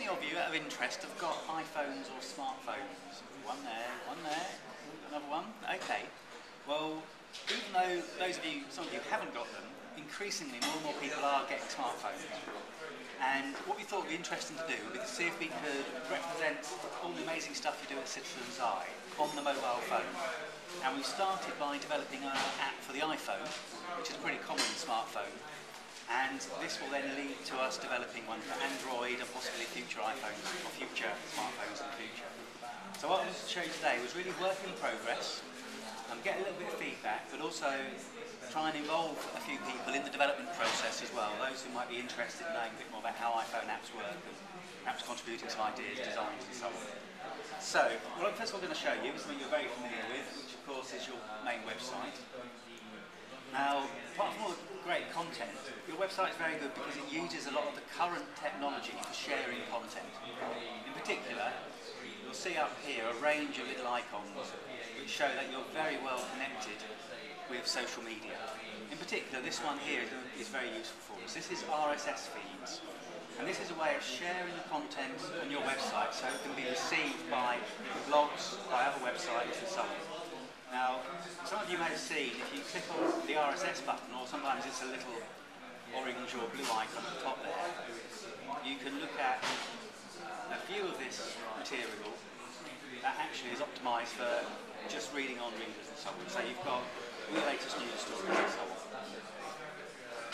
many of you, out of interest, have got iPhones or smartphones? One there, another one? Okay. Well, even though some of you haven't got them, increasingly more and more people are getting smartphones. And what we thought would be interesting to do would be to see if we could represent all the amazing stuff you do at Citizens Eye on the mobile phone. And we started by developing an app for the iPhone, which is a pretty common smartphone. And this will then lead to us developing one for Android and possibly future iPhones or future smartphones in the future. So what I wanted to show you today was really work in progress, get a little bit of feedback, but also try and involve a few people in the development process as well, those who might be interested in knowing a bit more about how iPhone apps work and perhaps contributing to ideas, designs and so on. So, what I'm first of all going to show you is something you're very familiar with, which of course is your main website. Now, apart from all the great content, your website is very good because it uses a lot of the current technology for sharing content. In particular, you'll see up here a range of little icons which show that you're very well connected with social media. In particular, this one here is very useful for us. This is RSS feeds, and this is a way of sharing the content on your website so it can be received by blogs, by other websites and so on. Now, some of you may have seen, if you click on the RSS button, or sometimes it's a little orange or blue icon at the top there, you can look at a view of this material that actually is optimised for just reading on readers and so on. So you've got all the latest news stories and so on.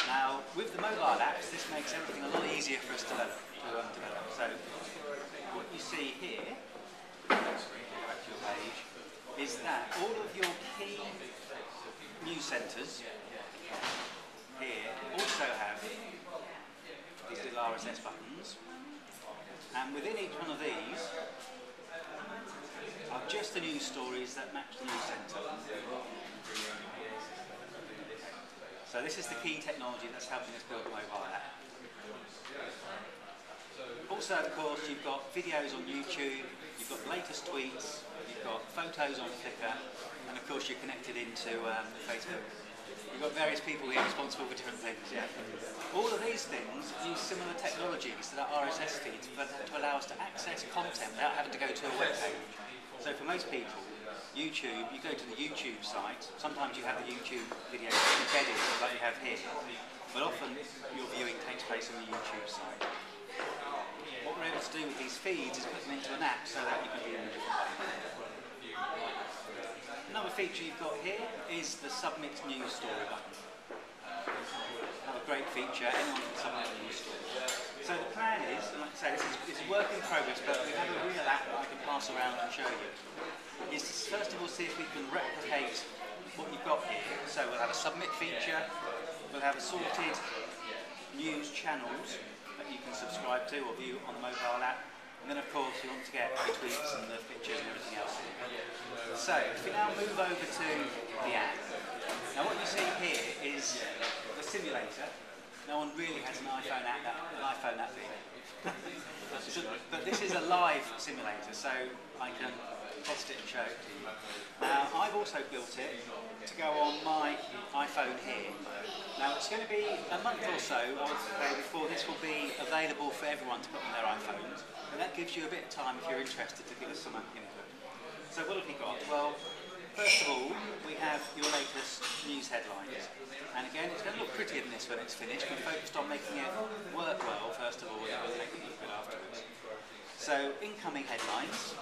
Now, with the mobile apps, this makes everything a lot easier for us to develop. So what you see here, go back to your page, is that all of your key news centres here also have these little RSS buttons, and within each one of these are just the news stories that match the news centre. So this is the key technology that's helping us build a mobile app. Also, of course, you've got videos on YouTube, you've got the latest tweets, you've got photos on Flickr, and of course you're connected into Facebook. You've got various people here responsible for different things, yeah. All of these things use similar technologies to that RSS feed to allow us to access content without having to go to a web page. So for most people, YouTube, you go to the YouTube site, sometimes you have the YouTube videos embedded like you have here, but often your viewing takes place on the YouTube site. What we're able to do with these feeds is put them into an app so that you can view them in a different way. Another feature you've got here is the Submit News Story button. Another great feature, anyone can submit a news story. So the plan is, and like I say, it's a work in progress, but we have a real app that I can pass around and show you, is to first of all see if we can replicate what you've got here. So we'll have a submit feature, we'll have assorted news channels that you can subscribe to or view on the mobile app, and then of course you want to get the tweets and the pictures and everything else in. So if we now move over to the app, now what you see here is the simulator. No one really has an iPhone app big. But this is a live simulator, so I can test it and show it to you. Now, I've also built it to go on my iPhone here. Now, it's going to be a month or so, I would say, before this will be available for everyone to put on their iPhones. And that gives you a bit of time, if you're interested, to give us some input. So what have we got? Well, first of all, we have your latest news headlines. And again, it's going to look prettier than this when it's finished. We're focused on making it work well, first of all, and then making it look good afterwards. So, incoming headlines.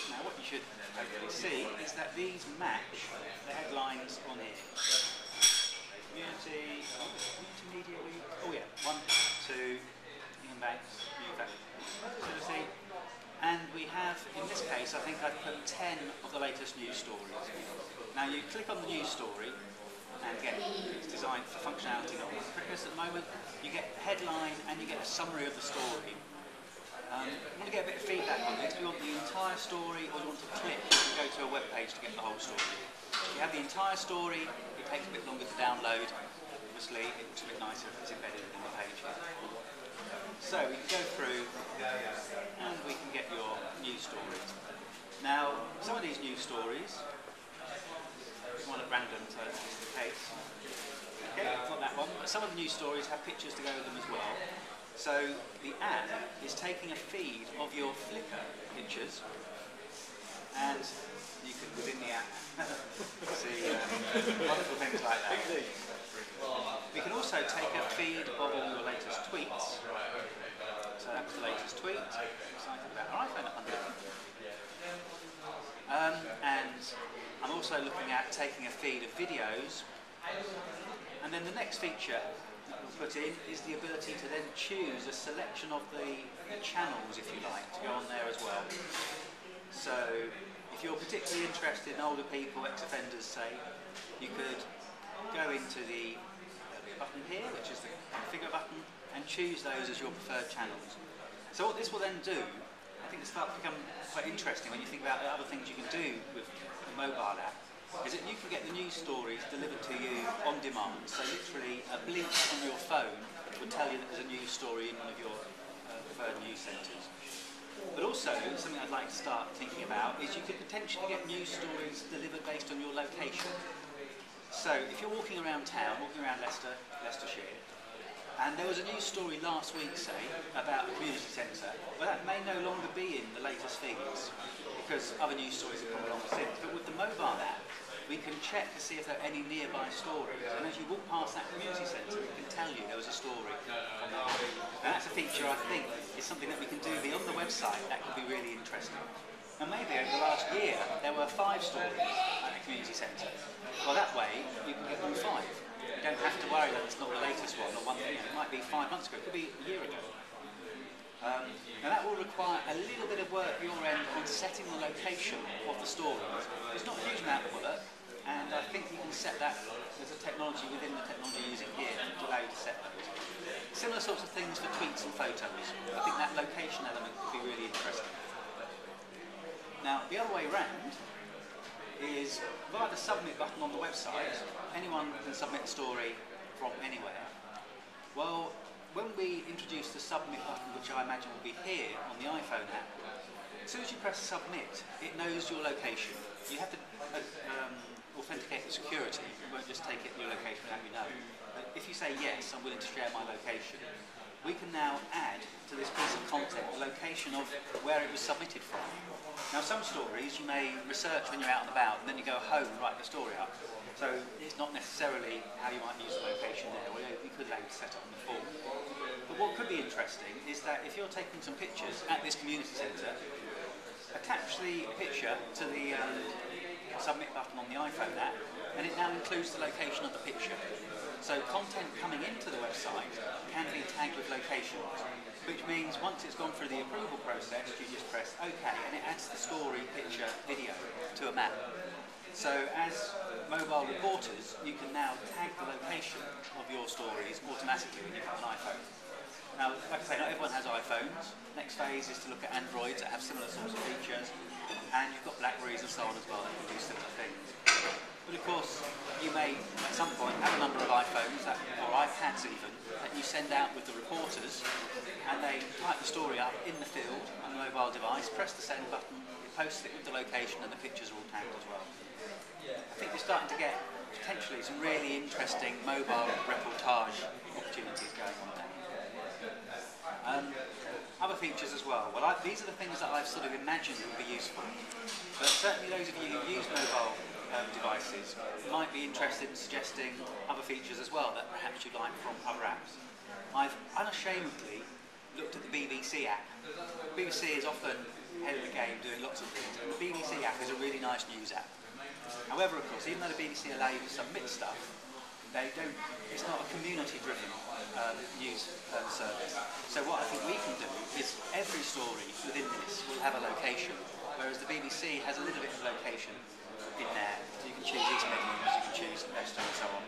Now, what you should hopefully see is that these match the headlines on here. Community Media Week. Oh yeah, 1, 2, England Banks, New Facility. And we have, in this case, I think I've put 10 of the latest news stories. Now you click on the news story, and again, it's designed for functionality, not for quickness at the moment. You get a headline and you get a summary of the story. You want to get a bit of feedback on this. Do you want the entire story or do you want to click and go to a web page to get the whole story? If you have the entire story, it takes a bit longer to download. Obviously, it looks a bit nicer if it's embedded in the page. So we can go through and we can get your news stories. Now, some of these news stories, one at random, so this is the case. Okay, not that one, but some of the news stories have pictures to go with them as well. So the app is taking a feed of your Flickr pictures, and you can, within the app, see wonderful things like that. We can also take a feed of all your latest tweets. So that was the latest tweet. Excited about our iPhone at 100. And I'm also looking at taking a feed of videos. And then the next feature that we'll put in is the ability to then choose a selection of the channels, if you like, to go on there as well. So if you're particularly interested in older people, ex-offenders say, you could go into the button here, which is the configure button, and choose those as your preferred channels. So what this will then do, I think it starts to become quite interesting when you think about the other things you can do with the mobile app, is that you can get the news stories delivered to you on demand. So literally a blink on your phone will tell you that there's a news story in one of your preferred news centres. But also, something I'd like to start thinking about is you could potentially get news stories delivered based on your location. So if you're walking around town, walking around Leicestershire, and there was a news story last week, say, about a community centre, well, that may no longer be in the latest feeds because other news stories have come along since. But with the mobile app, we can check to see if there are any nearby stories. And as you walk past that community centre, it can tell you there was a story. And that's a feature I think is something that we can do beyond the website that could be really interesting. And maybe over the last year, there were 5 stories at the community centre. Well, that way, you can get all 5. You don't have to worry that it's not the latest one or one thing. It might be 5 months ago, it could be a year ago. And that will require a little bit of work at your end on setting the location of the stories. It's not a huge amount of work, and I think you can set that. There's a technology within the technology you're using here to allow you to set those. Similar sorts of things for tweets and photos. I think that location element could be really interesting. Now, the other way round is via the submit button on the website, anyone can submit a story from anywhere. Well, when we introduce the submit button, which I imagine will be here on the iPhone app, as soon as you press submit, it knows your location. You have to authenticate the security. It won't just take your location without you know. But if you say yes, I'm willing to share my location, we can now add to this piece of content the location of where it was submitted from. Now, some stories you may research when you're out and about, and then you go home and write the story up. So it's not necessarily how you might use the location there. Well, you could allow you to set it on the form. But what could be interesting is that if you're taking some pictures at this community centre, attach the picture to the submit button on the iPhone app, and it now includes the location of the picture. So content coming into the website can be tagged with locations, which means once it's gone through the approval process, you just press OK, and it adds the story, picture, video to a map. So as mobile reporters, you can now tag the location of your stories automatically when you've got an iPhone. Now, like I say, not everyone has iPhones. Next phase is to look at Androids that have similar sorts of features, and you've got Blackberries and so on as well that can do similar things. But of course, you may at some point have a number of iPhones or iPads even that you send out with the reporters, and they type the story up in the field on the mobile device, press the send button, it posts it with the location, and the pictures are all tagged as well. I think we're starting to get potentially some really interesting mobile reportage opportunities going on there. Other features as well. Well, these are the things that I've sort of imagined would be useful. But certainly those of you who use mobile devices might be interested in suggesting other features as well that perhaps you'd like from other apps. I've unashamedly looked at the BBC app. The BBC is often ahead of the game doing lots of things, and the BBC app is a really nice news app. However, of course, even though the BBC allow you to submit stuff, it's not a community-driven news service. So what I think we can do is every story within this will have a location, whereas the BBC has a little bit of location in there. So you can choose East Midlands, you can choose Leicester and so on.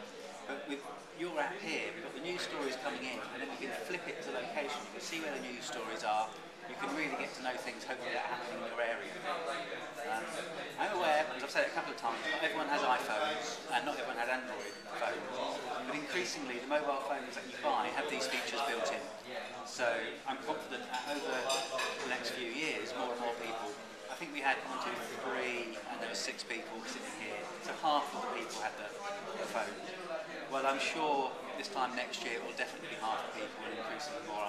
But with your app here, we've got the news stories coming in, and then we can flip it to location. You can see where the news stories are. You can really get to know things, hopefully, that are happening in your area. I'm aware, as I've said it a couple of times, not everyone has iPhones, and not everyone has Android phones. But increasingly, the mobile phones that you buy have these features built in. So I'm confident that over the next few years, more and more people, I think we had 1, 2, 3, and there were 6 people sitting here. So half of the people had the phones. Well, I'm sure this time next year it will definitely be half the people and increasingly more